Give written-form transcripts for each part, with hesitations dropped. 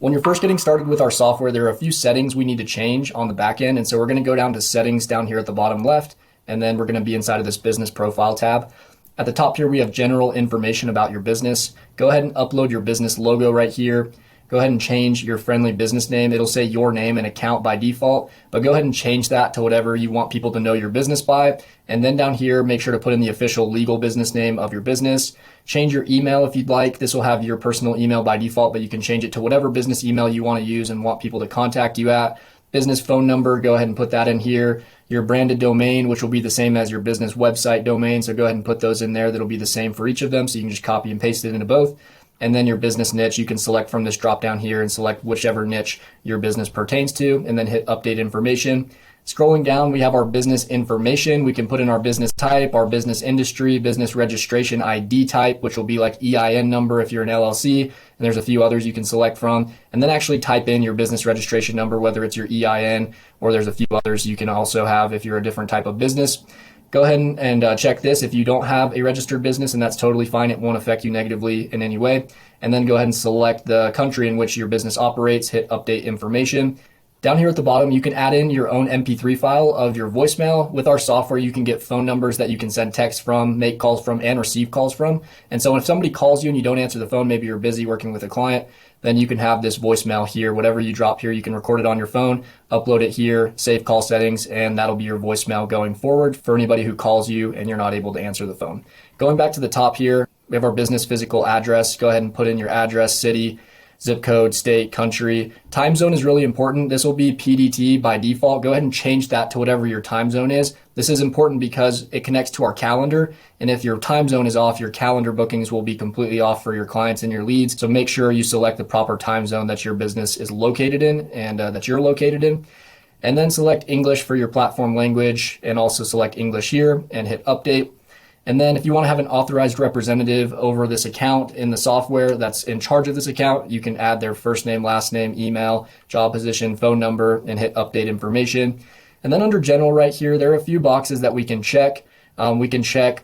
When you're first getting started with our software, there are a few settings we need to change on the back end. And so we're going to go down to settings down here at the bottom left, and then we're going to be inside of this business profile tab. At the top here, we have general information about your business. Go ahead and upload your business logo right here. Go ahead and change your friendly business name. It'll say your name and account by default, but go ahead and change that to whatever you want people to know your business by. And then down here, make sure to put in the official legal business name of your business. Change your email if you'd like. This will have your personal email by default, but you can change it to whatever business email you want to use and want people to contact you at. Business phone number, go ahead and put that in here. Your branded domain, which will be the same as your business website domain. So go ahead and put those in there. That'll be the same for each of them. So you can just copy and paste it into both. And then your business niche, you can select from this drop down here and select whichever niche your business pertains to, and then hit update information. Scrolling down, we have our business information. We can put in our business type, our business industry, business registration ID type, which will be like EIN number if you're an LLC. And there's a few others you can select from. And then actually type in your business registration number, whether it's your EIN or there's a few others you can also have if you're a different type of business. Go ahead and check this if you don't have a registered business, and that's totally fine. It won't affect you negatively in any way. And then go ahead and select the country in which your business operates, hit update information. Down here at the bottom, you can add in your own MP3 file of your voicemail. With our software, you can get phone numbers that you can send text from, make calls from, and receive calls from. And so if somebody calls you and you don't answer the phone, maybe you're busy working with a client, then you can have this voicemail here. Whatever you drop here, you can record it on your phone, upload it here, save call settings, and that'll be your voicemail going forward for anybody who calls you and you're not able to answer the phone. Going back to the top here, we have our business physical address. Go ahead and put in your address, city, zip code, state, country. Time zone is really important. This will be PDT by default. Go ahead and change that to whatever your time zone is. This is important because it connects to our calendar. And if your time zone is off, your calendar bookings will be completely off for your clients and your leads. So make sure you select the proper time zone that your business is located in and that you're located in. And then select English for your platform language and also select English here and hit update. And then if you want to have an authorized representative over this account in the software that's in charge of this account, you can add their first name, last name, email, job position, phone number, and hit update information. And then under general right here, there are a few boxes that we can check. We can check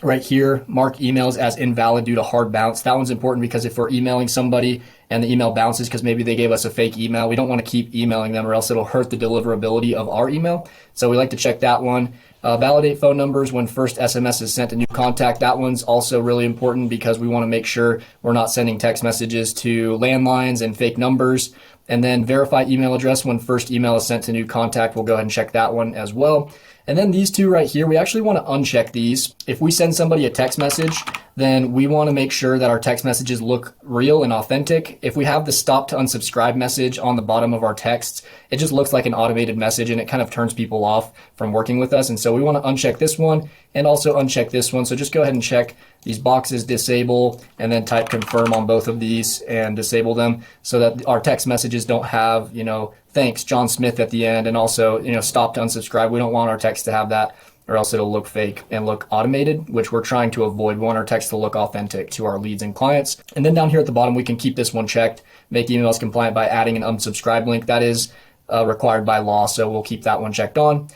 right here, mark emails as invalid due to hard bounce. That one's important because if we're emailing somebody and the email bounces because maybe they gave us a fake email, we don't want to keep emailing them or else it'll hurt the deliverability of our email. So we like to check that one. Validate phone numbers when first SMS is sent to new contact. That one's also really important because we want to make sure we're not sending text messages to landlines and fake numbers. And then verify email address when first email is sent to new contact. We'll go ahead and check that one as well. And then these two right here, we actually want to uncheck these. If we send somebody a text message, then we want to make sure that our text messages look real and authentic. If we have the stop to unsubscribe message on the bottom of our texts, it just looks like an automated message and it kind of turns people off from working with us. And so we want to uncheck this one and also uncheck this one. So just go ahead and check these boxes, disable, and then type confirm on both of these and disable them so that our text messages don't have, thanks John Smith at the end, and also, stop to unsubscribe. We don't want our text to have that or else it'll look fake and look automated, which we're trying to avoid. We want our text to look authentic to our leads and clients. And then down here at the bottom, we can keep this one checked, make emails compliant by adding an unsubscribe link. That is required by law, so we'll keep that one checked on.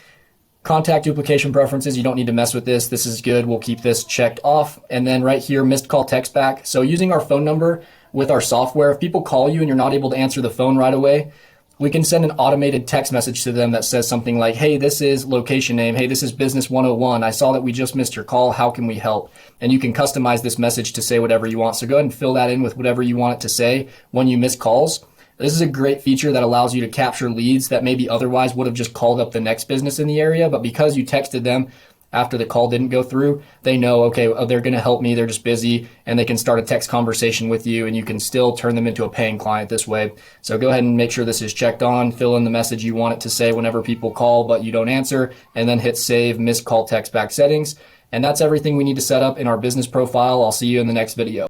Contact duplication preferences, you don't need to mess with this. This is good. We'll keep this checked off. And then right here, missed call text back. So using our phone number with our software, if people call you and you're not able to answer the phone right away, we can send an automated text message to them that says something like, hey, this is location name. Hey, this is business 101. I saw that we just missed your call. How can we help? And you can customize this message to say whatever you want. So go ahead and fill that in with whatever you want it to say when you miss calls. This is a great feature that allows you to capture leads that maybe otherwise would have just called up the next business in the area. But because you texted them after the call didn't go through, they know, okay, they're going to help me. They're just busy, and they can start a text conversation with you, and you can still turn them into a paying client this way. So go ahead and make sure this is checked on, fill in the message you want it to say whenever people call, but you don't answer, and then hit save, missed call text back settings. And that's everything we need to set up in our business profile. I'll see you in the next video.